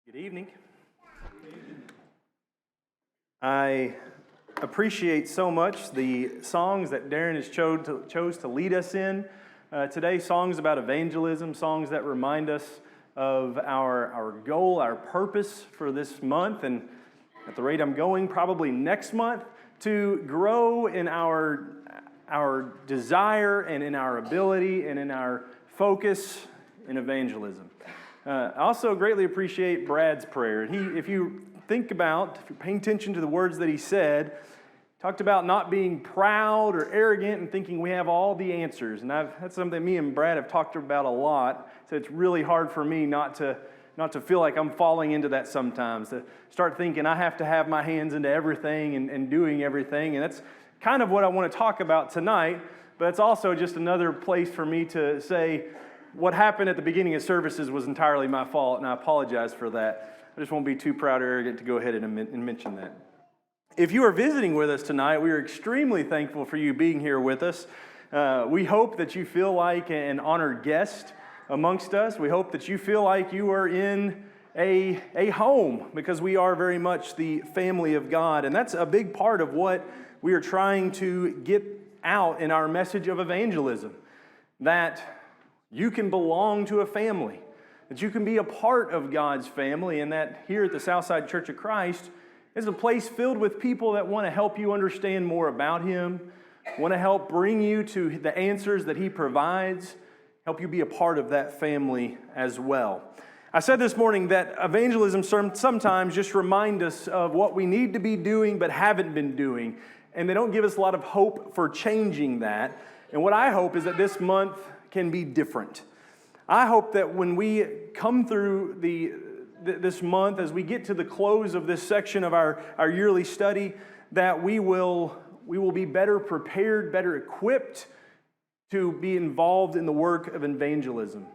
Good evening. I appreciate so much the songs that Darren has chose to lead us in today, songs about evangelism, songs that remind us of our goal, our purpose for this month, and at the rate I'm going, probably next month, to grow in our desire and in our ability and in our focus in evangelism. I also greatly appreciate Brad's prayer. If you're paying attention to the words that he said, talked about not being proud or arrogant and thinking we have all the answers. And that's something me and Brad have talked about a lot. So it's really hard for me not to feel like I'm falling into that sometimes, to start thinking I have to have my hands into everything and doing everything. And that's kind of what I want to talk about tonight, but it's also just another place for me to say what happened at the beginning of services was entirely my fault, and I apologize for that. I just won't be too proud or arrogant to go ahead and mention that. If you are visiting with us tonight, we are extremely thankful for you being here with us. We hope that you feel like an honored guest amongst us. We hope that you feel like you are in a home, because we are very much the family of God. And that's a big part of what we are trying to get out in our message of evangelism, that you can belong to a family, that you can be a part of God's family, and that here at the Southside Church of Christ is a place filled with people that want to help you understand more about Him, want to help bring you to the answers that He provides, help you be a part of that family as well. I said this morning that evangelism sometimes just remind us of what we need to be doing but haven't been doing, and they don't give us a lot of hope for changing that. And what I hope is that this month can be different. I hope that when we come through this month, as we get to the close of this section of our yearly study, that we will be better prepared, better equipped to be involved in the work of evangelism.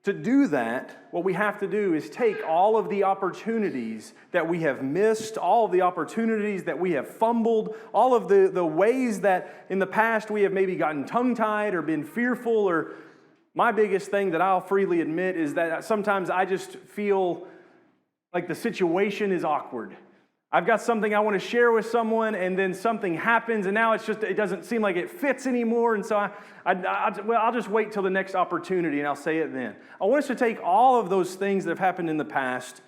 To do that, what we have to do is take all of the opportunities that we have missed, all of the opportunities that we have fumbled, all of the ways that in the past we have maybe gotten tongue-tied or been fearful. Or my biggest thing that I'll freely admit is that sometimes I just feel like the situation is awkward. I've got something I want to share with someone, and then something happens, and now it doesn't seem like it fits anymore, and so I'll just wait till the next opportunity, and I'll say it then. I want us to take all of those things that have happened in the past,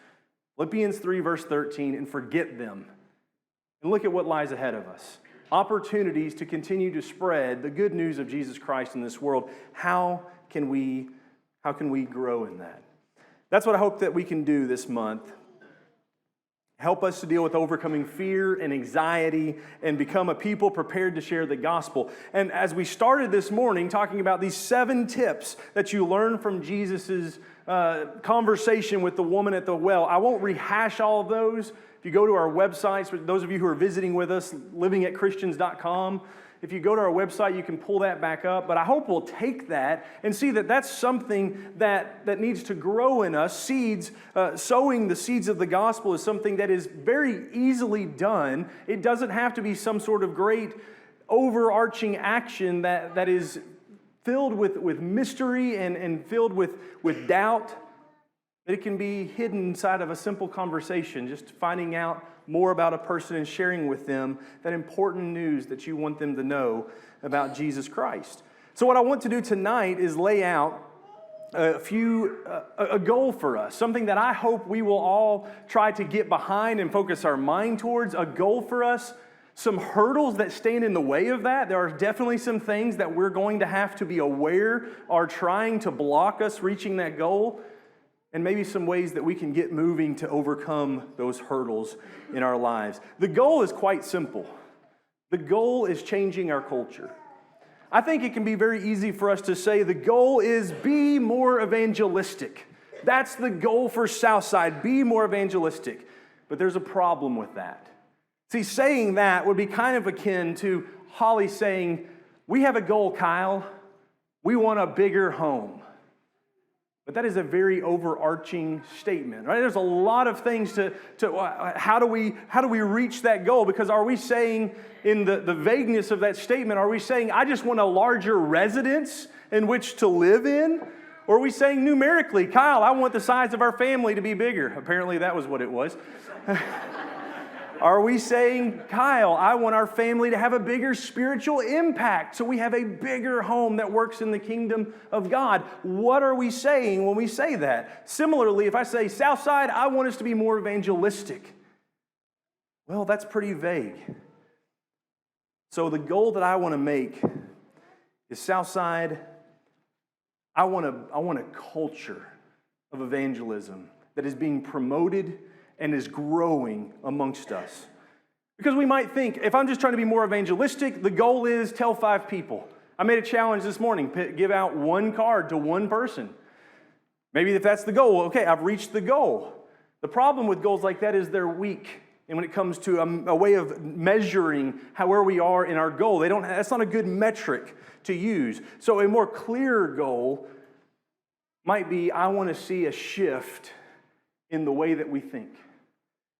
Philippians 3, verse 13, and forget them, and look at what lies ahead of us. Opportunities to continue to spread the good news of Jesus Christ in this world. How can we grow in that? That's what I hope that we can do this month. Help us to deal with overcoming fear and anxiety and become a people prepared to share the gospel. And as we started this morning talking about these 7 tips that you learn from Jesus' conversation with the woman at the well, I won't rehash all of those. If you go to our websites, for those of you who are visiting with us, livingatchristians.com, if you go to our website, you can pull that back up. But I hope we'll take that and see that that's something that needs to grow in us. Seeds, sowing the seeds of the gospel is something that is very easily done. It doesn't have to be some sort of great overarching action that is filled with mystery and filled with doubt. It can be hidden inside of a simple conversation, just finding out more about a person and sharing with them that important news that you want them to know about Jesus Christ. So what I want to do tonight is lay out a goal for us, something that I hope we will all try to get behind and focus our mind towards, a goal for us, some hurdles that stand in the way of that. There are definitely some things that we're going to have to be aware are trying to block us reaching that goal, and maybe some ways that we can get moving to overcome those hurdles in our lives. The goal is quite simple. The goal is changing our culture. I think it can be very easy for us to say the goal is be more evangelistic. That's the goal for Southside, be more evangelistic. But there's a problem with that. See, saying that would be kind of akin to Holly saying, we have a goal, Kyle. We want a bigger home. But that is a very overarching statement, right? There's a lot of things to how do we reach that goal? Because are we saying in the vagueness of that statement, are we saying I just want a larger residence in which to live in? Or are we saying numerically, Kyle, I want the size of our family to be bigger? Apparently that was what it was. Are we saying, Kyle, I want our family to have a bigger spiritual impact so we have a bigger home that works in the kingdom of God? What are we saying when we say that? Similarly, if I say, Southside, I want us to be more evangelistic. Well, that's pretty vague. So the goal that I want to make is Southside, I want a culture of evangelism that is being promoted and is growing amongst us. Because we might think, if I'm just trying to be more evangelistic, the goal is tell 5 people. I made a challenge this morning, give out 1 card to 1 person. Maybe if that's the goal, okay, I've reached the goal. The problem with goals like that is they're weak. And when it comes to a way of measuring where we are in our goal, that's not a good metric to use. So a more clear goal might be, I want to see a shift in the way that we think.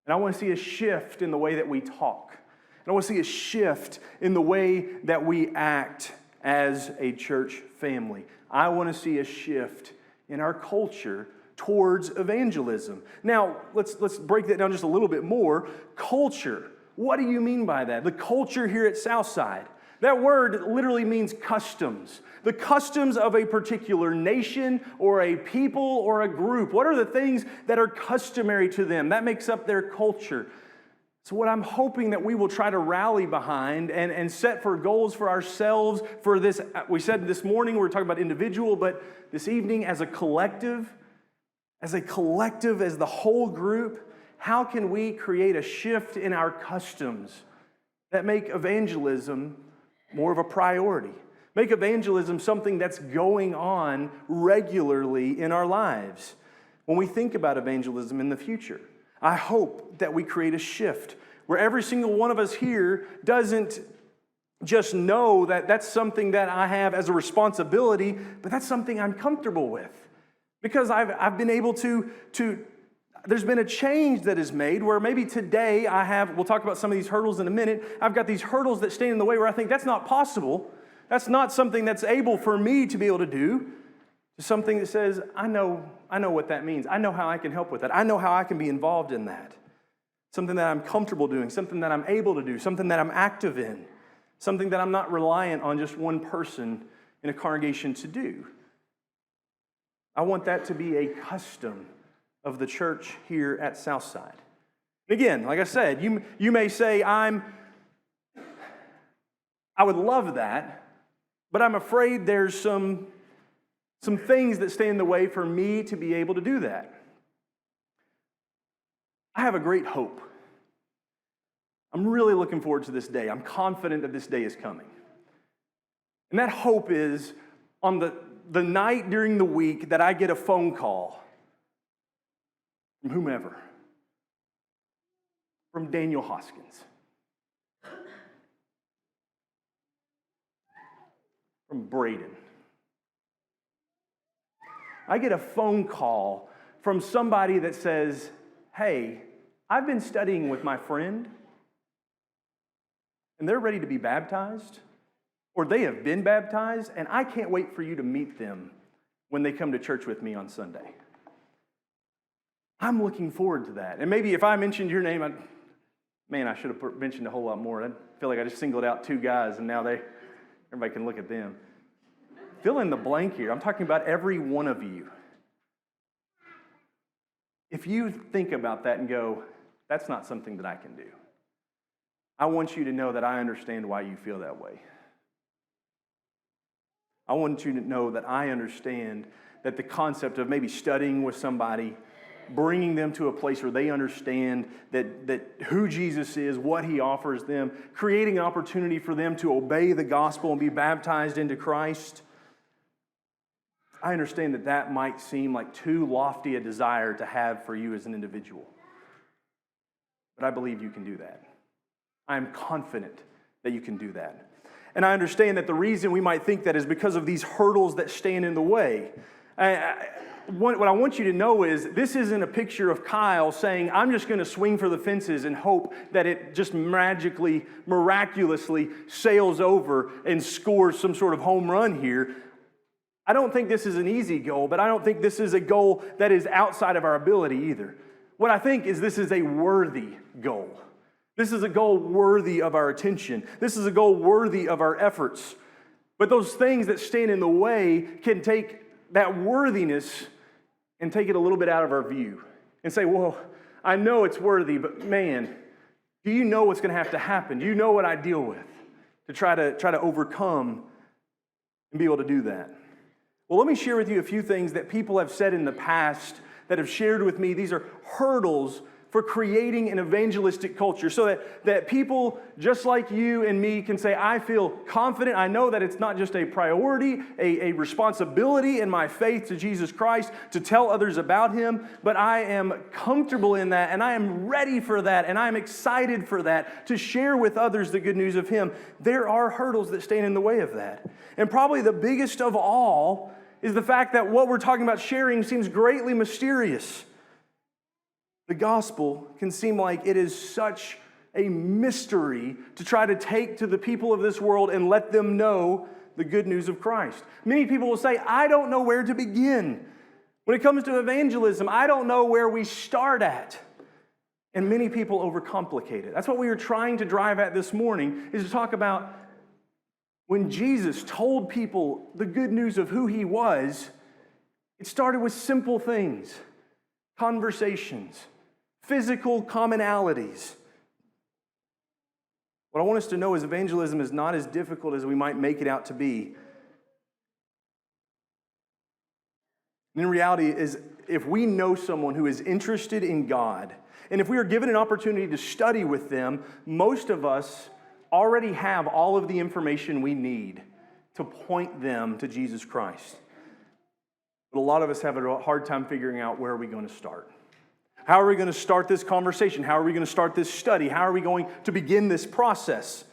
And I want to see a shift in the way that we talk. And I want to see a shift in the way that we act as a church family. I want to see a shift in our culture towards evangelism. Now, let's break that down just a little bit more. Culture. What do you mean by that? The culture here at Southside. That word literally means customs. The customs of a particular nation or a people or a group. What are the things that are customary to them? That makes up their culture. So what I'm hoping that we will try to rally behind and set for goals for ourselves for this, we said this morning we were talking about individual, but this evening as a collective, as the whole group, how can we create a shift in our customs that make evangelism more of a priority? Make evangelism something that's going on regularly in our lives. When we think about evangelism in the future, I hope that we create a shift where every single one of us here doesn't just know that that's something that I have as a responsibility, but that's something I'm comfortable with. Because I've been able to there's been a change that is made where maybe today we'll talk about some of these hurdles in a minute, I've got these hurdles that stand in the way where I think that's not possible. That's not something that's able for me to be able to do. It's something that says, I know what that means. I know how I can help with that. I know how I can be involved in that. Something that I'm comfortable doing, something that I'm able to do, something that I'm active in, something that I'm not reliant on just one person in a congregation to do. I want that to be a custom of the church here at Southside. Again, like I said, you may say, I would love that, but I'm afraid there's some things that stand in the way for me to be able to do that. I have a great hope. I'm really looking forward to this day. I'm confident that this day is coming. And that hope is on the night during the week that I get a phone call from whomever, from Daniel Hoskins, from Braden. I get a phone call from somebody that says, hey, I've been studying with my friend, and they're ready to be baptized, or they have been baptized, and I can't wait for you to meet them when they come to church with me on Sunday. I'm looking forward to that. And maybe if I mentioned your name, I should have mentioned a whole lot more. I feel like I just singled out 2 guys, and now everybody can look at them. Fill in the blank here. I'm talking about every one of you. If you think about that and go, that's not something that I can do, I want you to know that I understand why you feel that way. I want you to know that I understand that the concept of maybe studying with somebody, bringing them to a place where they understand that who Jesus is, what he offers them, creating an opportunity for them to obey the gospel and be baptized into Christ. I understand that might seem like too lofty a desire to have for you as an individual. But I believe you can do that. I am confident that you can do that. And I understand that the reason we might think that is because of these hurdles that stand in the way. What I want you to know is this isn't a picture of Kyle saying, I'm just going to swing for the fences and hope that it just miraculously sails over and scores some sort of home run here. I don't think this is an easy goal, but I don't think this is a goal that is outside of our ability either. What I think is this is a worthy goal. This is a goal worthy of our attention. This is a goal worthy of our efforts. But those things that stand in the way can take that worthiness and take it a little bit out of our view and say, well, I know it's worthy, but man, do you know what's going to have to happen? Do you know what I deal with to try to overcome and be able to do that? Well, let me share with you a few things that people have said in the past that have shared with me. These are hurdles for creating an evangelistic culture so that people just like you and me can say, I feel confident. I know that it's not just a priority, a responsibility in my faith to Jesus Christ to tell others about Him, but I am comfortable in that, and I am ready for that, and I am excited for that, to share with others the good news of Him. There are hurdles that stand in the way of that. And probably the biggest of all is the fact that what we're talking about sharing seems greatly mysterious. The gospel can seem like it is such a mystery to try to take to the people of this world and let them know the good news of Christ. Many people will say, I don't know where to begin. When it comes to evangelism, I don't know where we start at. And many people overcomplicate it. That's what we were trying to drive at this morning, is to talk about when Jesus told people the good news of who He was, it started with simple things, conversations, physical commonalities. What I want us to know is evangelism is not as difficult as we might make it out to be. And in reality, is if we know someone who is interested in God, and if we are given an opportunity to study with them, most of us already have all of the information we need to point them to Jesus Christ. But a lot of us have a hard time figuring out where are we going to start. How are we going to start this conversation? How are we going to start this study? How are we going to begin this process?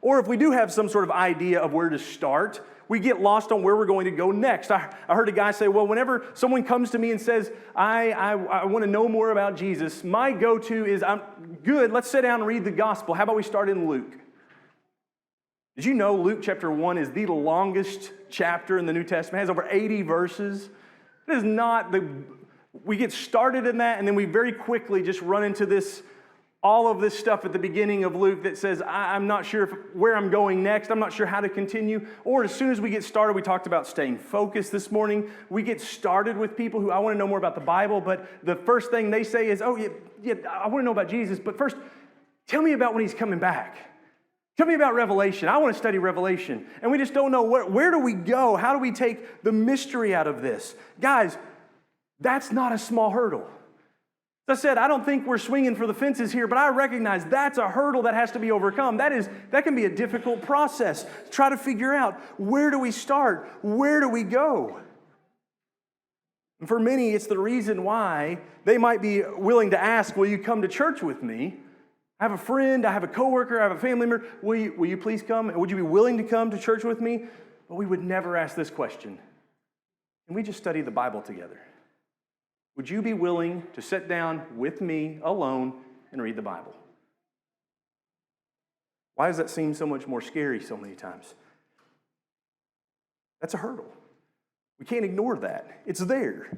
Or if we do have some sort of idea of where to start, we get lost on where we're going to go next. I heard a guy say, well, whenever someone comes to me and says, I want to know more about Jesus, my go-to is, I'm good, let's sit down and read the gospel. How about we start in Luke? Did you know Luke chapter 1 is the longest chapter in the New Testament? It has over 80 verses. It is not we get started in that, and then we very quickly just run into all of this stuff at the beginning of Luke that says, I'm not sure where I'm going next. I'm not sure how to continue. Or as soon as we get started, we talked about staying focused this morning. We get started with people who I want to know more about the Bible, but the first thing they say is, oh, yeah, I want to know about Jesus, but first, tell me about when He's coming back. Tell me about Revelation. I want to study Revelation. And we just don't know where do we go? How do we take the mystery out of this? Guys, that's not a small hurdle. As I said, I don't think we're swinging for the fences here, but I recognize that's a hurdle that has to be overcome. That can be a difficult process. Try to figure out, where do we start? Where do we go? And for many, it's the reason why they might be willing to ask, will you come to church with me? I have a friend, I have a coworker, I have a family member. Will you please come? Would you be willing to come to church with me? But we would never ask this question. Can we just study the Bible together? Would you be willing to sit down with me alone and read the Bible? Why does that seem so much more scary so many times? That's a hurdle. We can't ignore that. It's there.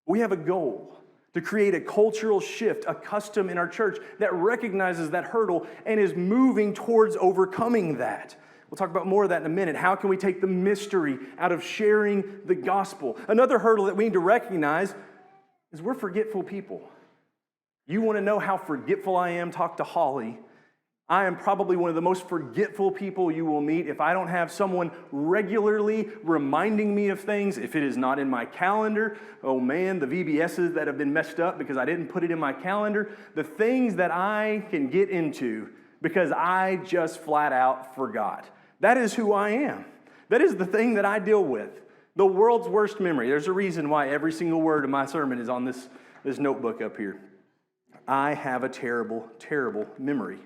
We have a goal to create a cultural shift, a custom in our church that recognizes that hurdle and is moving towards overcoming that. We'll talk about more of that in a minute. How can we take the mystery out of sharing the gospel? Another hurdle that we need to recognize is we're forgetful people. You want to know how forgetful I am? Talk to Holly. I am probably one of the most forgetful people you will meet if I don't have someone regularly reminding me of things. If it is not in my calendar, oh man, the VBSs that have been messed up because I didn't put it in my calendar, the things that I can get into because I just flat out forgot. That is who I am. That is the thing that I deal with. The world's worst memory. There's a reason why every single word of my sermon is on this notebook up here. I have a terrible, terrible memory.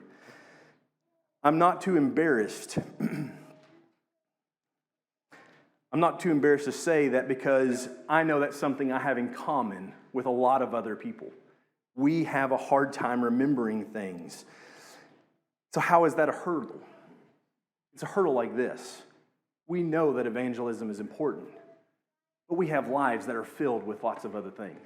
I'm not too embarrassed. I'm not too embarrassed to say that because I know that's something I have in common with a lot of other people. We have a hard time remembering things. So how is that a hurdle? It's a hurdle like this. we know that evangelism is important, but we have lives that are filled with lots of other things.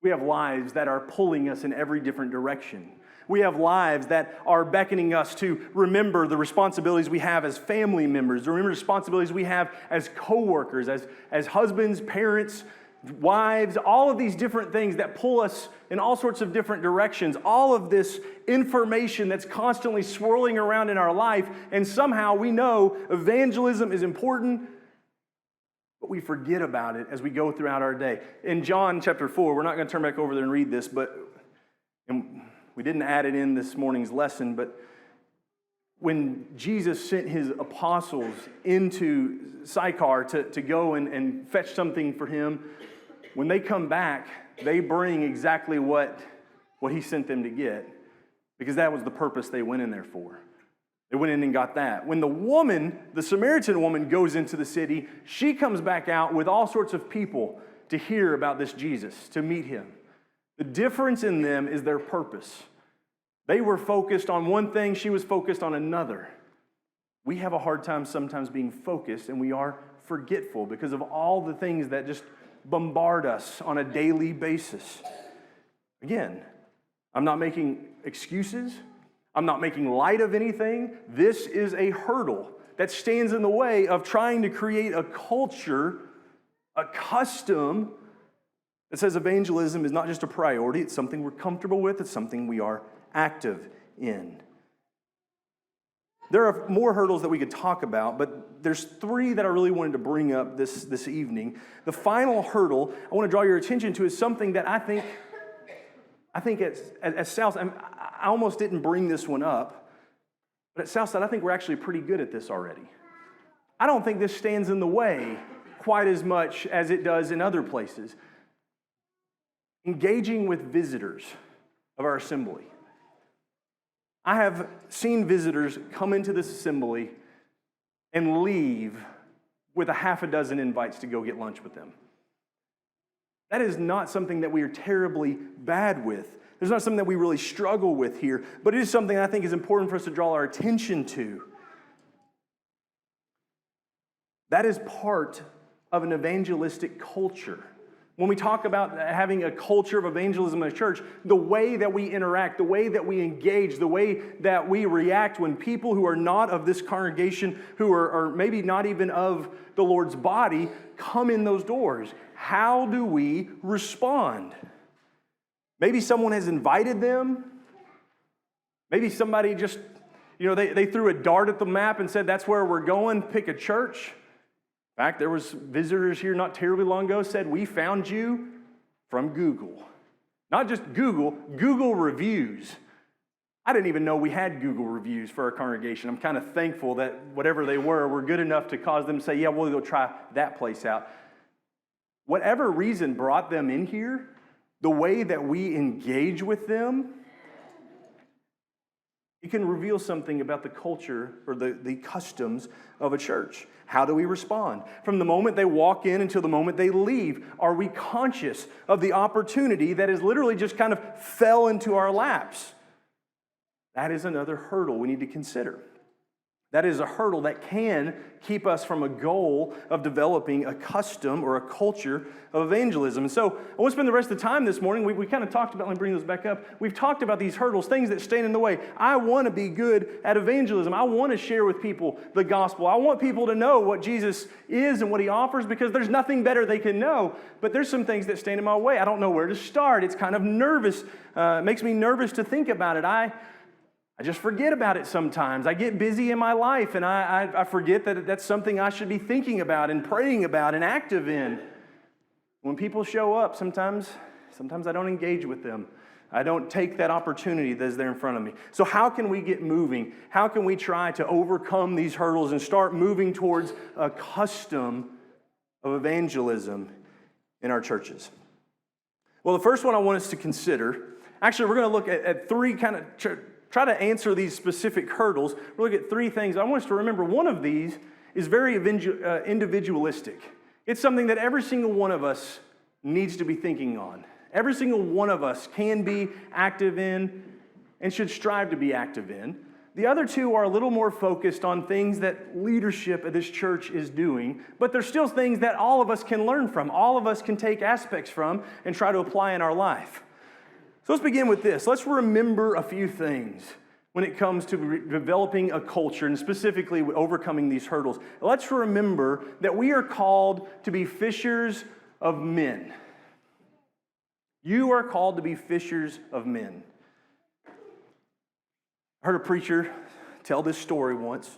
We have lives that are pulling us in every different direction. We have lives that are beckoning us to remember the responsibilities we have as family members, to remember the responsibilities we have as co-workers, as husbands, parents, wives, all of these different things that pull us in all sorts of different directions. All of this information that's constantly swirling around in our life, and somehow we know evangelism is important, but we forget about it as we go throughout our day. In John chapter 4, we're not going to turn back over there and read this, and we didn't add it in this morning's lesson, but when Jesus sent his apostles into Sychar to go and fetch something for him, when they come back, they bring exactly what he sent them to get, because that was the purpose they went in there for. They went in and got that. When the Samaritan woman goes into the city, she comes back out with all sorts of people to hear about this Jesus, to meet him. The difference in them is their purpose. They were focused on one thing, she was focused on another. We have a hard time sometimes being focused, and we are forgetful because of all the things that just bombard us on a daily basis. Again, I'm not making excuses. I'm not making light of anything. This is a hurdle that stands in the way of trying to create a culture, a custom that says evangelism is not just a priority, it's something we're comfortable with, it's something we are active in. There are more hurdles that we could talk about, but there's three that I really wanted to bring up this evening. The final hurdle I want to draw your attention to is something that I think at Southside, I almost didn't bring this one up, but at Southside, I think we're actually pretty good at this already. I don't think this stands in the way quite as much as it does in other places. Engaging with visitors of our assembly. I have seen visitors come into this assembly and leave with a half a dozen invites to go get lunch with them. That is not something that we are terribly bad with. It's not something that we really struggle with here, but it is something I think is important for us to draw our attention to. That is part of an evangelistic culture. When we talk about having a culture of evangelism in a church, the way that we interact, the way that we engage, the way that we react when people who are not of this congregation, who are maybe not even of the Lord's body, come in those doors. How do we respond? Maybe someone has invited them. Maybe somebody just, they threw a dart at the map and said, that's where we're going, pick a church. In fact, there was visitors here not terribly long ago said, we found you from Google. Not just Google reviews. I didn't even know we had Google reviews for our congregation. I'm kind of thankful that whatever they were good enough to cause them to say, yeah, we'll go try that place out. Whatever reason brought them in here, the way that we engage with them, it can reveal something about the culture or the customs of a church. How do we respond? From the moment they walk in until the moment they leave, are we conscious of the opportunity that is literally just kind of fell into our laps? That is another hurdle we need to consider. That is a hurdle that can keep us from a goal of developing a custom or a culture of evangelism. And so I want to spend the rest of the time this morning, we kind of talked about, let me bring those back up. We've talked about these hurdles, things that stand in the way. I want to be good at evangelism. I want to share with people the gospel. I want people to know what Jesus is and what he offers, because there's nothing better they can know. But there's some things that stand in my way. I don't know where to start. It's kind of nervous. It makes me nervous to think about it. I just forget about it sometimes. I get busy in my life, and I forget that that's something I should be thinking about and praying about and active in. When people show up, sometimes I don't engage with them. I don't take that opportunity that's there in front of me. So how can we get moving? How can we try to overcome these hurdles and start moving towards a custom of evangelism in our churches? Well, the first one I want us to consider, actually, we're going to look at three kind of try to answer these specific hurdles. We'll look at three things. I want us to remember one of these is very individualistic. It's something that every single one of us needs to be thinking on. Every single one of us can be active in and should strive to be active in. The other two are a little more focused on things that leadership at this church is doing, but there's still things that all of us can learn from, all of us can take aspects from and try to apply in our life. So let's begin with this. Let's remember a few things when it comes to developing a culture and specifically overcoming these hurdles. Let's remember that we are called to be fishers of men. You are called to be fishers of men. I heard a preacher tell this story once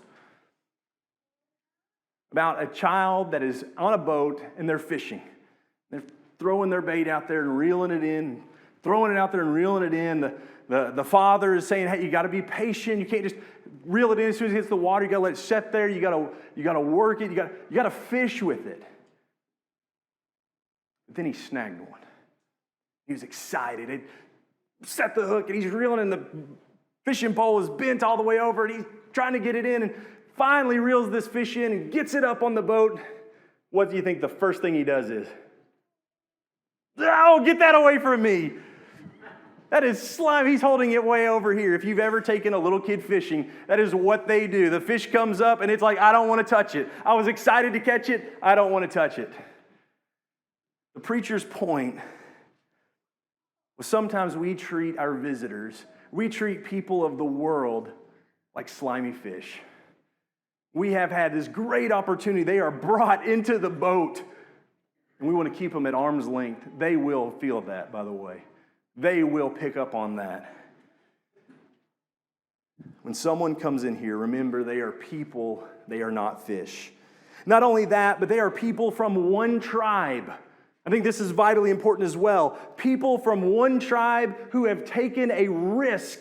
about a child that is on a boat and they're fishing. They're throwing their bait out there and reeling it in, throwing it out there and reeling it in. The father is saying, hey, you got to be patient. You can't just reel it in as soon as it hits the water. You got to let it sit there. You got to work it. You got to fish with it. But then he snagged one. He was excited. He set the hook and he's reeling in. The fishing pole is bent all the way over and he's trying to get it in and finally reels this fish in and gets it up on the boat. What do you think the first thing he does is? Oh, get that away from me. That is slime. He's holding it way over here. If you've ever taken a little kid fishing, that is what they do. The fish comes up and it's like, I don't want to touch it. I was excited to catch it. I don't want to touch it. The preacher's point was sometimes we treat our visitors, we treat people of the world like slimy fish. We have had this great opportunity. They are brought into the boat, and we want to keep them at arm's length. They will feel that, by the way. They will pick up on that. When someone comes in here, remember they are people, they are not fish. Not only that, but they are people from one tribe. I think this is vitally important as well. People from one tribe who have taken a risk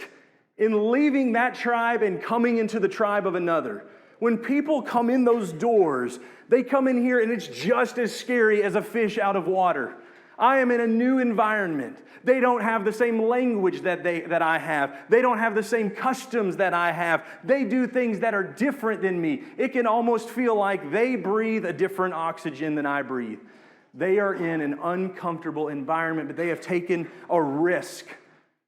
in leaving that tribe and coming into the tribe of another. When people come in those doors, they come in here and it's just as scary as a fish out of water. I am in a new environment. They don't have the same language that I have. They don't have the same customs that I have. They do things that are different than me. It can almost feel like they breathe a different oxygen than I breathe. They are in an uncomfortable environment, but they have taken a risk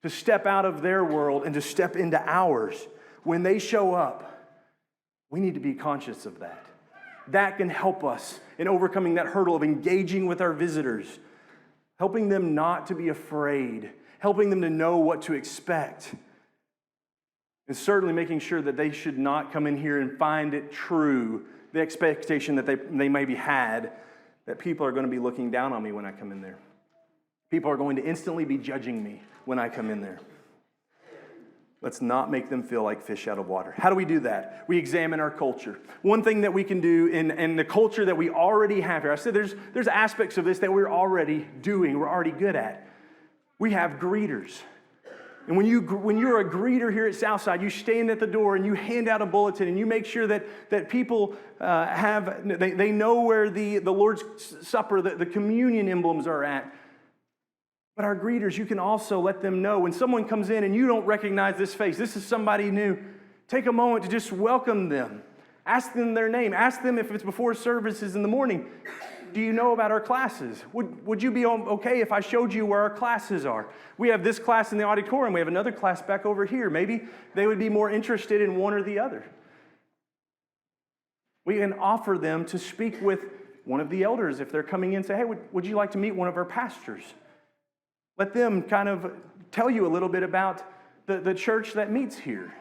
to step out of their world and to step into ours. When they show up, we need to be conscious of that. That can help us in overcoming that hurdle of engaging with our visitors, helping them not to be afraid, helping them to know what to expect, and certainly making sure that they should not come in here and find it true, the expectation that they maybe had, that people are going to be looking down on me when I come in there. People are going to instantly be judging me when I come in there. Let's not make them feel like fish out of water. How do we do that? We examine our culture. One thing that we can do in the culture that we already have here, I said there's aspects of this that we're already doing, we're already good at. We have greeters. And when you're a greeter here at Southside, you stand at the door and you hand out a bulletin and you make sure that people they know where the Lord's Supper, the communion emblems are at. But our greeters, you can also let them know when someone comes in and you don't recognize this face, this is somebody new, take a moment to just welcome them. Ask them their name. Ask them if it's before services in the morning. Do you know about our classes? Would you be okay if I showed you where our classes are? We have this class in the auditorium. We have another class back over here. Maybe they would be more interested in one or the other. We can offer them to speak with one of the elders if they're coming in. Say, hey, would you like to meet one of our pastors? Let them kind of tell you a little bit about the church that meets here.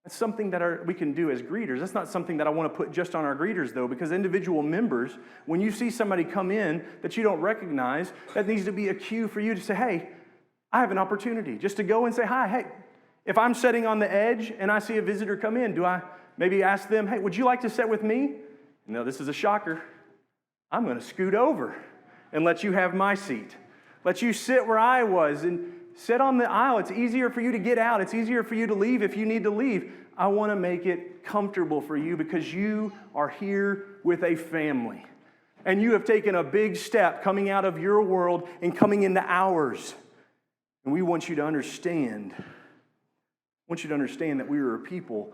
That's something that we can do as greeters. That's not something that I want to put just on our greeters, though, because individual members, when you see somebody come in that you don't recognize, that needs to be a cue for you to say, hey, I have an opportunity just to go and say hi. Hey, if I'm sitting on the edge and I see a visitor come in, do I maybe ask them, hey, would you like to sit with me? No, this is a shocker. I'm going to scoot over and let you have my seat. Let you sit where I was and sit on the aisle. It's easier for you to get out. It's easier for you to leave if you need to leave. I want to make it comfortable for you because you are here with a family. And you have taken a big step coming out of your world and coming into ours. And we want you to understand. I want you to understand that we are a people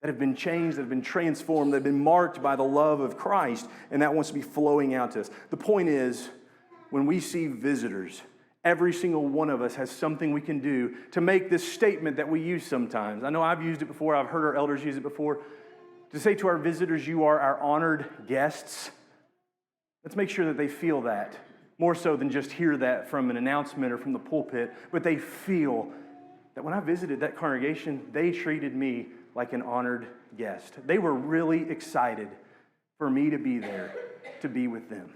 that have been changed, that have been transformed, that have been marked by the love of Christ, and that wants to be flowing out to us. The point is, when we see visitors, Every single one of us has something we can do to make this statement that we use sometimes. I know I've used it before. I've heard our elders use it before. To say to our visitors, you are our honored guests. Let's make sure that they feel that, more so than just hear that from an announcement or from the pulpit, but they feel that when I visited that congregation, they treated me like an honored guest. They were really excited for me to be there, to be with them.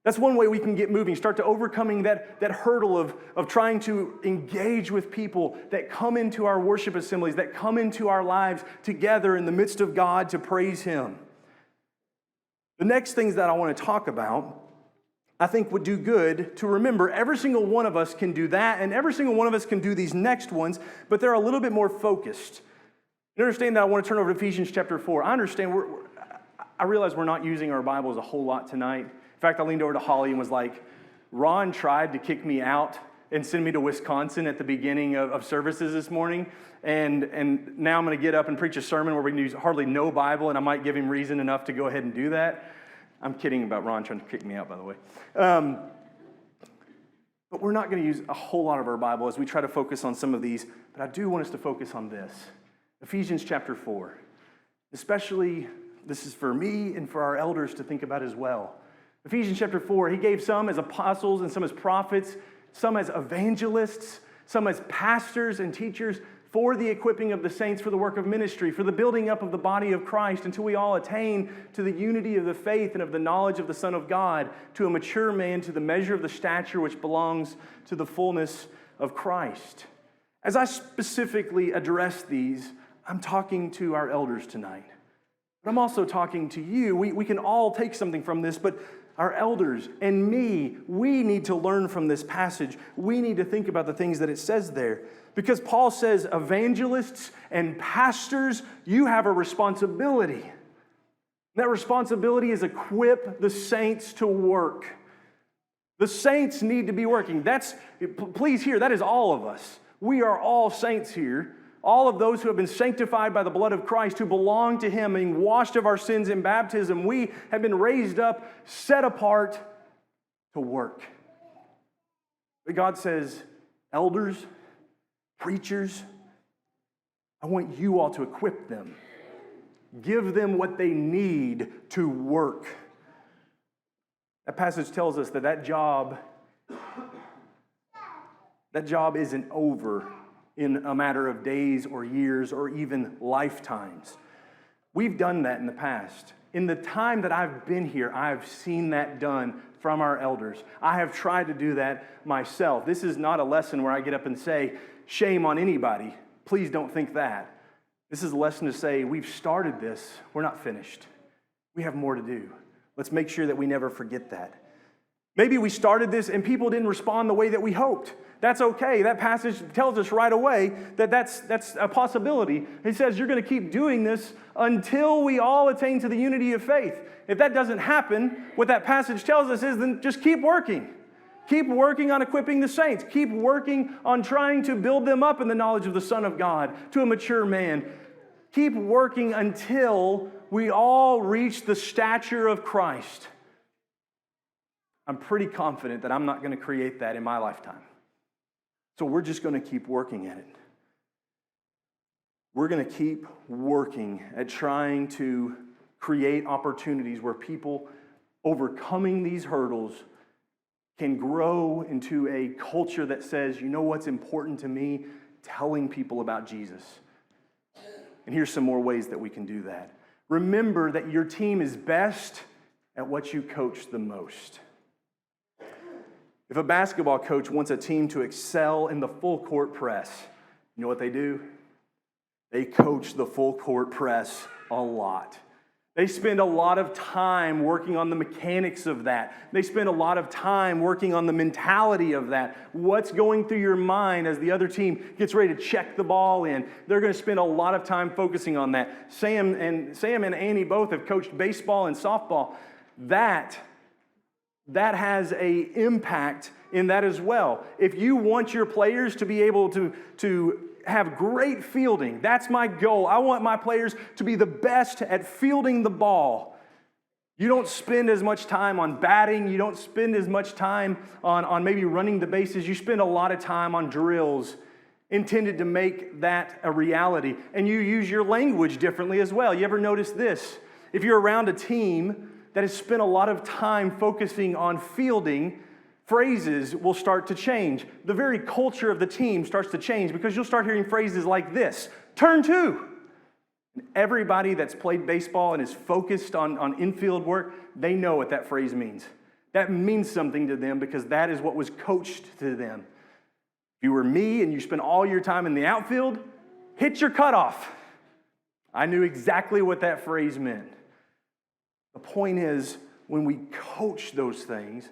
That's one way we can get moving, start to overcoming that hurdle of trying to engage with people that come into our worship assemblies, that come into our lives together in the midst of God to praise Him. The next things that I want to talk about, I think would do good to remember every single one of us can do that, and every single one of us can do these next ones, but they're a little bit more focused. You understand that I want to turn over to Ephesians chapter 4. I understand, I realize we're not using our Bibles a whole lot tonight. In fact, I leaned over to Holly and was like, Ron tried to kick me out and send me to Wisconsin at the beginning of services this morning, and now I'm going to get up and preach a sermon where we can use hardly no Bible, and I might give him reason enough to go ahead and do that. I'm kidding about Ron trying to kick me out, by the way. But we're not going to use a whole lot of our Bible as we try to focus on some of these, but I do want us to focus on this. Ephesians chapter 4. Especially, this is for me and for our elders to think about as well. Ephesians chapter 4, he gave some as apostles and some as prophets, some as evangelists, some as pastors and teachers for the equipping of the saints for the work of ministry, for the building up of the body of Christ until we all attain to the unity of the faith and of the knowledge of the Son of God, to a mature man, to the measure of the stature which belongs to the fullness of Christ. As I specifically address these, I'm talking to our elders tonight. But I'm also talking to you. We can all take something from this, but our elders and me, we need to learn from this passage. We need to think about the things that it says there. Because Paul says, evangelists and pastors, you have a responsibility. That responsibility is equip the saints to work. The saints need to be working. Please hear, that is all of us. We are all saints here. All of those who have been sanctified by the blood of Christ, who belong to Him, being washed of our sins in baptism, we have been raised up, set apart to work. But God says, elders, preachers, I want you all to equip them. Give them what they need to work. That passage tells us that job isn't over in a matter of days or years or even lifetimes. We've done that in the past. In the time that I've been here, I've seen that done from our elders. I have tried to do that myself. This is not a lesson where I get up and say, shame on anybody. Please don't think that. This is a lesson to say, we've started this. We're not finished. We have more to do. Let's make sure that we never forget that. Maybe we started this and people didn't respond the way that we hoped. That's okay. That passage tells us right away that that's a possibility. It says you're going to keep doing this until we all attain to the unity of faith. If that doesn't happen, what that passage tells us is then just keep working. Keep working on equipping the saints. Keep working on trying to build them up in the knowledge of the Son of God to a mature man. Keep working until we all reach the stature of Christ. I'm pretty confident that I'm not going to create that in my lifetime. So we're just going to keep working at it. We're going to keep working at trying to create opportunities where people overcoming these hurdles can grow into a culture that says, you know what's important to me? Telling people about Jesus. And here's some more ways that we can do that. Remember that your team is best at what you coach the most. If a basketball coach wants a team to excel in the full court press, you know what they do? They coach the full court press a lot. They spend a lot of time working on the mechanics of that. They spend a lot of time working on the mentality of that. What's going through your mind as the other team gets ready to check the ball in? They're going to spend a lot of time focusing on that. Sam and Annie both have coached baseball and softball. That has an impact in that as well. If you want your players to be able to have great fielding, that's my goal. I want my players to be the best at fielding the ball. You don't spend as much time on batting. You don't spend as much time on maybe running the bases. You spend a lot of time on drills intended to make that a reality. And you use your language differently as well. You ever notice this? If you're around a team that has spent a lot of time focusing on fielding, phrases will start to change. The very culture of the team starts to change because you'll start hearing phrases like this: turn two. Everybody that's played baseball and is focused on infield work, they know what that phrase means. That means something to them because that is what was coached to them. If you were me and you spent all your time in the outfield, hit your cutoff. I knew exactly what that phrase meant. The point is, when we coach those things,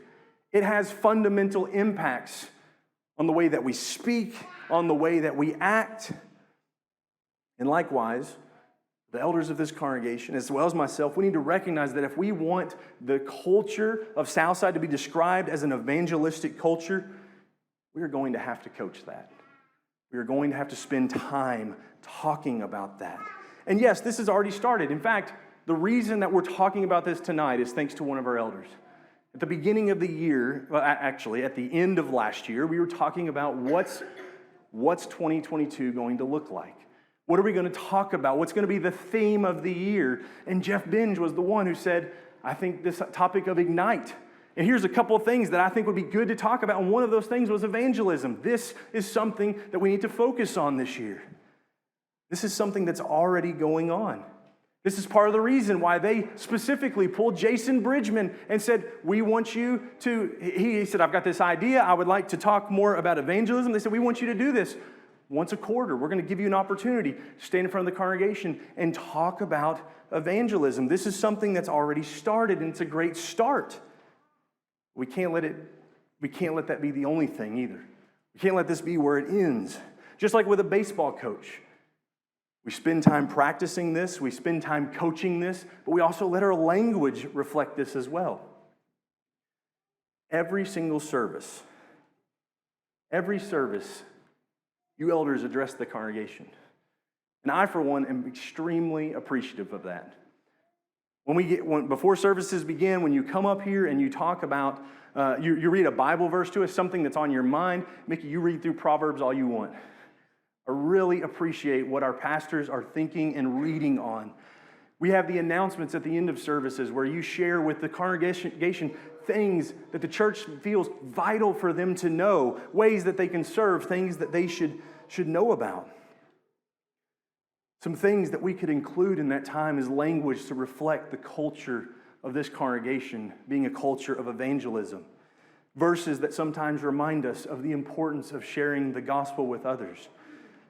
it has fundamental impacts on the way that we speak, on the way that we act. And likewise, the elders of this congregation, as well as myself, we need to recognize that if we want the culture of Southside to be described as an evangelistic culture, we are going to have to coach that. We are going to have to spend time talking about that. And yes, this has already started. In fact, the reason that we're talking about this tonight is thanks to one of our elders. At the beginning of the year, well, actually, at the end of last year, we were talking about what's 2022 going to look like. What are we going to talk about? What's going to be the theme of the year? And Jeff Binge was the one who said, I think this topic of ignite. And here's a couple of things that I think would be good to talk about. And one of those things was evangelism. This is something that we need to focus on this year. This is something that's already going on. This is part of the reason why they specifically pulled Jason Bridgman and said, we want you to, he said, I've got this idea. I would like to talk more about evangelism. They said, we want you to do this. Once a quarter, we're going to give you an opportunity to stand in front of the congregation and talk about evangelism. This is something that's already started, and it's a great start. We can't let that be the only thing either. We can't let this be where it ends. Just like with a baseball coach. We spend time practicing this, we spend time coaching this, but we also let our language reflect this as well. Every single service, you elders address the congregation. And I, for one, am extremely appreciative of that. Before services begin, when you come up here and you talk about, you read a Bible verse to us, something that's on your mind, Mickey, you read through Proverbs all you want. I really appreciate what our pastors are thinking and reading on. We have the announcements at the end of services where you share with the congregation things that the church feels vital for them to know, ways that they can serve, things that they should know about. Some things that we could include in that time is language to reflect the culture of this congregation being a culture of evangelism. Verses that sometimes remind us of the importance of sharing the gospel with others.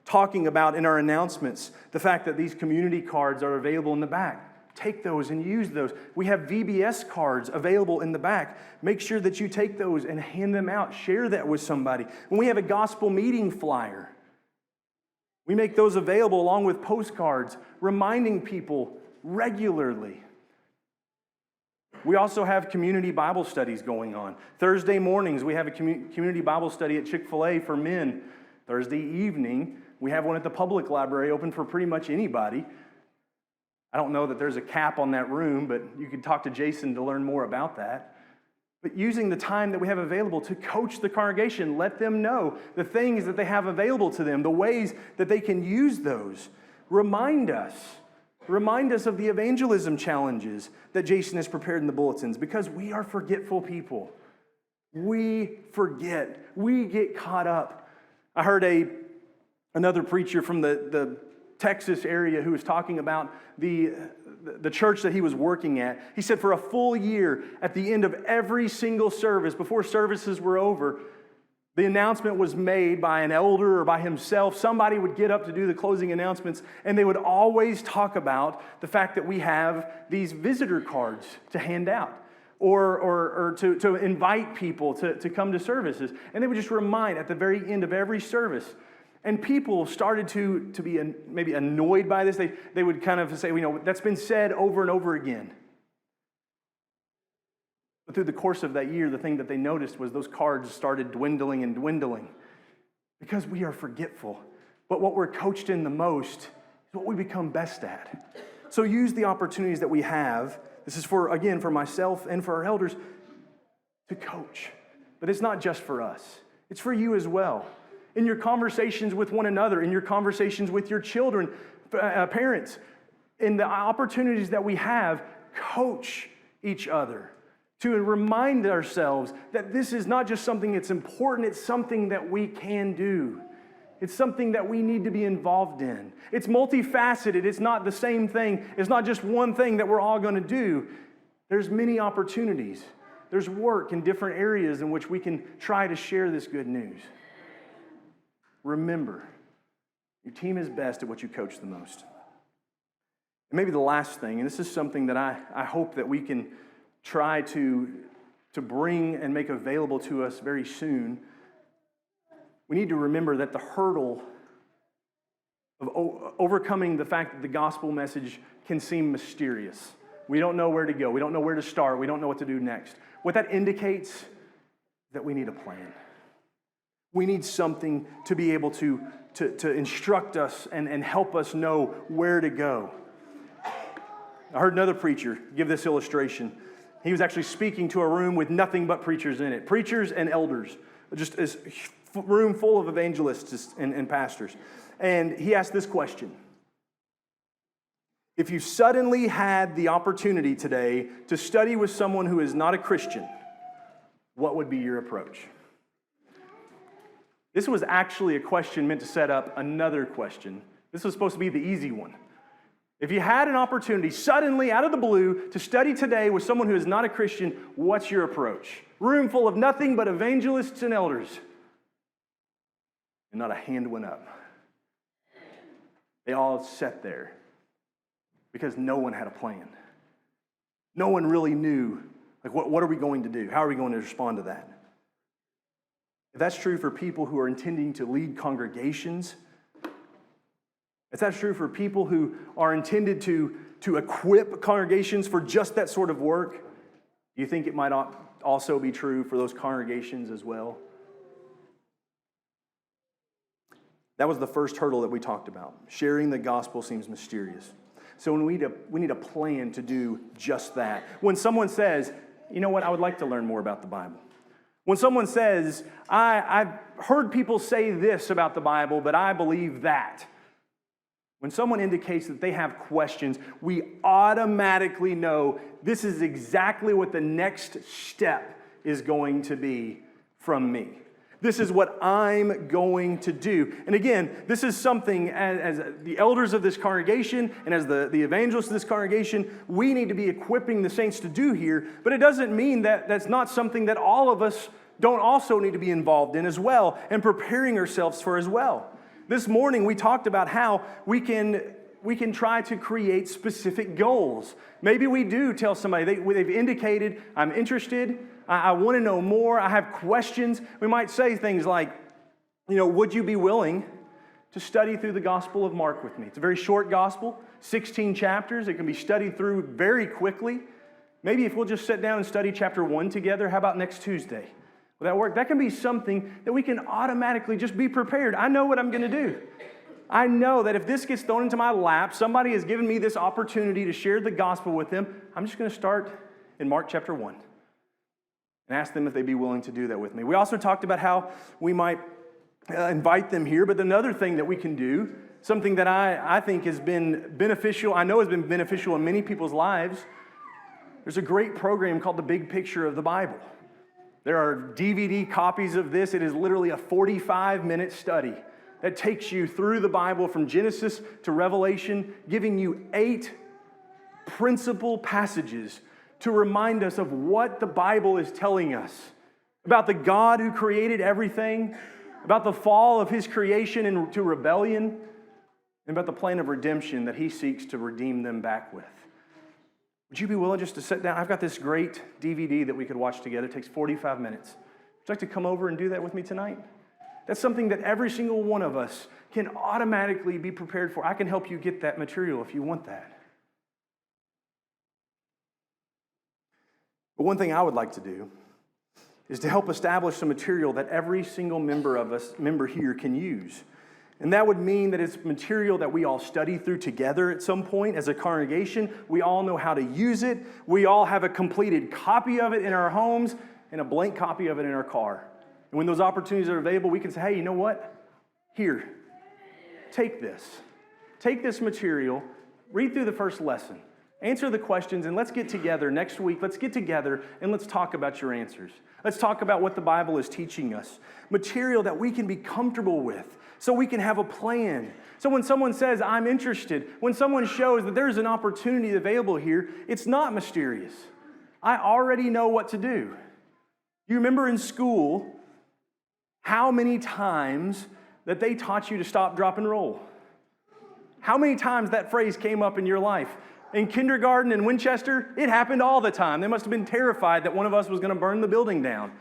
Talking about in our announcements the fact that these community cards are available in the back. Take those and use those. We have VBS cards available in the back. Make sure that you take those and hand them out. Share that with somebody. When we have a gospel meeting flyer, we make those available along with postcards, reminding people regularly. We also have community Bible studies going on. Thursday mornings, we have a community Bible study at Chick-fil-A for men. Thursday evening, we have one at the public library open for pretty much anybody. I don't know that there's a cap on that room, but you could talk to Jason to learn more about that. But using the time that we have available to coach the congregation, let them know the things that they have available to them, the ways that they can use those. Remind us of the evangelism challenges that Jason has prepared in the bulletins, because we are forgetful people. We forget. We get caught up. I heard another preacher from the Texas area who was talking about the church that he was working at. He said for a full year, at the end of every single service, before services were over, the announcement was made by an elder or by himself. Somebody would get up to do the closing announcements, and they would always talk about the fact that we have these visitor cards to hand out. Or to invite people to come to services. And they would just remind at the very end of every service. And people started to be maybe annoyed by this. They would kind of say, that's been said over and over again. But through the course of that year, the thing that they noticed was those cards started dwindling and dwindling. Because we are forgetful. But what we're coached in the most is what we become best at. So use the opportunities that we have This is again, for myself and for our elders to coach. But it's not just for us. It's for you as well. In your conversations with one another, in your conversations with your children, parents, in the opportunities that we have, coach each other to remind ourselves that this is not just something that's important, it's something that we can do. It's something that we need to be involved in. It's multifaceted. It's not the same thing. It's not just one thing that we're all going to do. There's many opportunities. There's work in different areas in which we can try to share this good news. Remember, your team is best at what you coach the most. And maybe the last thing, and this is something that I hope that we can try to bring and make available to us very soon. We need to remember that the hurdle of overcoming the fact that the gospel message can seem mysterious. We don't know where to go. We don't know where to start. We don't know what to do next. What that indicates that we need a plan. We need something to be able to instruct us and help us know where to go. I heard another preacher give this illustration. He was actually speaking to a room with nothing but preachers in it. Preachers and elders. Just a room full of evangelists and pastors. And he asked this question. If you suddenly had the opportunity today to study with someone who is not a Christian, what would be your approach? This was actually a question meant to set up another question. This was supposed to be the easy one. If you had an opportunity suddenly out of the blue to study today with someone who is not a Christian, what's your approach? Room full of nothing but evangelists and elders. And not a hand went up. They all sat there because no one had a plan. No one really knew, like, what are we going to do? How are we going to respond to that? If that's true for people who are intending to lead congregations, if that's true for people who are intended to equip congregations for just that sort of work, do you think it might also be true for those congregations as well? That was the first hurdle that we talked about. Sharing the gospel seems mysterious. So we need a plan to do just that. When someone says, you know what, I would like to learn more about the Bible. When someone says, I've heard people say this about the Bible, but I believe that. When someone indicates that they have questions, we automatically know this is exactly what the next step is going to be from me. This is what I'm going to do. And again, this is something as the elders of this congregation and as the evangelists of this congregation, we need to be equipping the saints to do here. But it doesn't mean that that's not something that all of us don't also need to be involved in as well and preparing ourselves for as well. This morning, we talked about how we can try to create specific goals. Maybe we do tell somebody, they've indicated, I'm interested, I want to know more, I have questions. We might say things like, would you be willing to study through the Gospel of Mark with me? It's a very short gospel, 16 chapters. It can be studied through very quickly. Maybe if we'll just sit down and study chapter 1 together, how about next Tuesday? Will that work? That can be something that we can automatically just be prepared. I know what I'm going to do. I know that if this gets thrown into my lap, somebody has given me this opportunity to share the gospel with them, I'm just going to start in Mark chapter 1 and ask them if they'd be willing to do that with me. We also talked about how we might invite them here, but another thing that we can do, something that I think has been beneficial, I know has been beneficial in many people's lives, there's a great program called The Big Picture of the Bible. There are DVD copies of this. It is literally a 45-minute study that takes you through the Bible from Genesis to Revelation, giving you 8 principal passages to remind us of what the Bible is telling us about the God who created everything, about the fall of His creation into rebellion, and about the plan of redemption that He seeks to redeem them back with. Would you be willing just to sit down? I've got this great DVD that we could watch together. It takes 45 minutes. Would you like to come over and do that with me tonight? That's something that every single one of us can automatically be prepared for. I can help you get that material if you want that. But one thing I would like to do is to help establish some material that every single member here can use. And that would mean that it's material that we all study through together at some point as a congregation. We all know how to use it. We all have a completed copy of it in our homes and a blank copy of it in our car. And when those opportunities are available, we can say, hey, you know what? Here, take this. Take this material, read through the first lesson, answer the questions, and let's get together next week. Let's get together and let's talk about your answers. Let's talk about what the Bible is teaching us. Material that we can be comfortable with so we can have a plan. So when someone says, I'm interested, when someone shows that there's an opportunity available here, it's not mysterious. I already know what to do. You remember in school how many times that they taught you to stop, drop, and roll? How many times that phrase came up in your life? In kindergarten in Winchester, it happened all the time. They must have been terrified that one of us was going to burn the building down.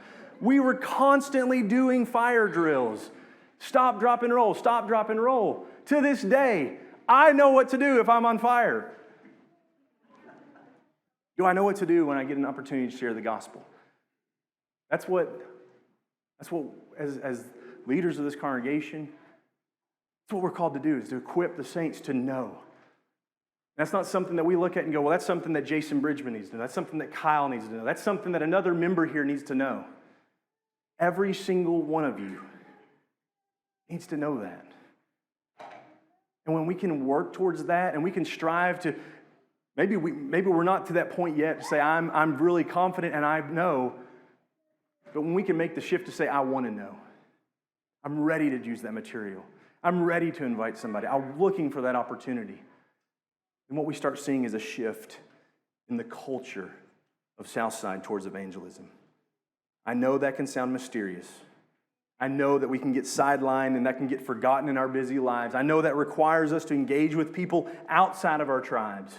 We were constantly doing fire drills. Stop, drop, and roll. Stop, drop, and roll. To this day, I know what to do if I'm on fire. Do I know what to do when I get an opportunity to share the gospel? That's what as leaders of this congregation, that's what we're called to do, is to equip the saints to know. That's not something that we look at and go, well, that's something that Jason Bridgman needs to know. That's something that Kyle needs to know. That's something that another member here needs to know. Every single one of you needs to know that. And when we can work towards that and we can strive to, maybe we're not to that point yet to say, I'm really confident and I know, but when we can make the shift to say, I want to know. I'm ready to use that material. I'm ready to invite somebody. I'm looking for that opportunity. And what we start seeing is a shift in the culture of Southside towards evangelism. I know that can sound mysterious. I know that we can get sidelined and that can get forgotten in our busy lives. I know that requires us to engage with people outside of our tribes.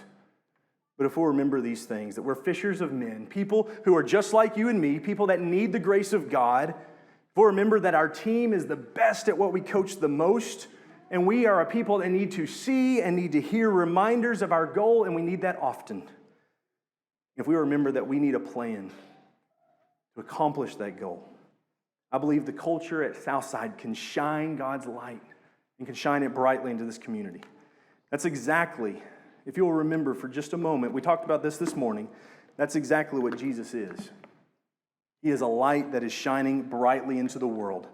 But if we'll remember these things, that we're fishers of men, people who are just like you and me, people that need the grace of God, if we'll remember that our team is the best at what we coach the most, and we are a people that need to see and need to hear reminders of our goal, and we need that often. If we remember that we need a plan to accomplish that goal, I believe the culture at Southside can shine God's light and can shine it brightly into this community. That's exactly, if you'll remember for just a moment, we talked about this morning, that's exactly what Jesus is. He is a light that is shining brightly into the world.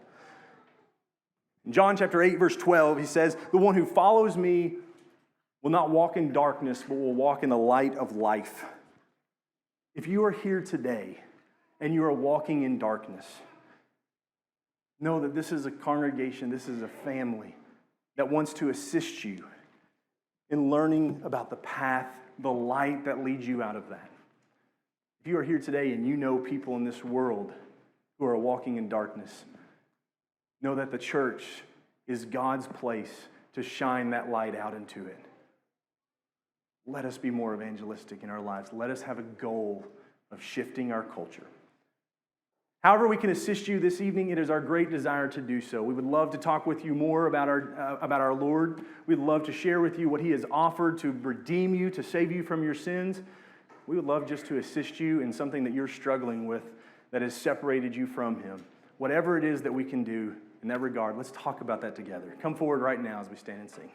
In John chapter 8, verse 12, he says, the one who follows me will not walk in darkness, but will walk in the light of life. If you are here today and you are walking in darkness, know that this is a congregation, this is a family that wants to assist you in learning about the path, the light that leads you out of that. If you are here today and you know people in this world who are walking in darkness, know that the church is God's place to shine that light out into it. Let us be more evangelistic in our lives. Let us have a goal of shifting our culture. However we can assist you this evening, it is our great desire to do so. We would love to talk with you more about our Lord. We'd love to share with you what He has offered to redeem you, to save you from your sins. We would love just to assist you in something that you're struggling with that has separated you from Him. Whatever it is that we can do in that regard, let's talk about that together. Come forward right now as we stand and sing.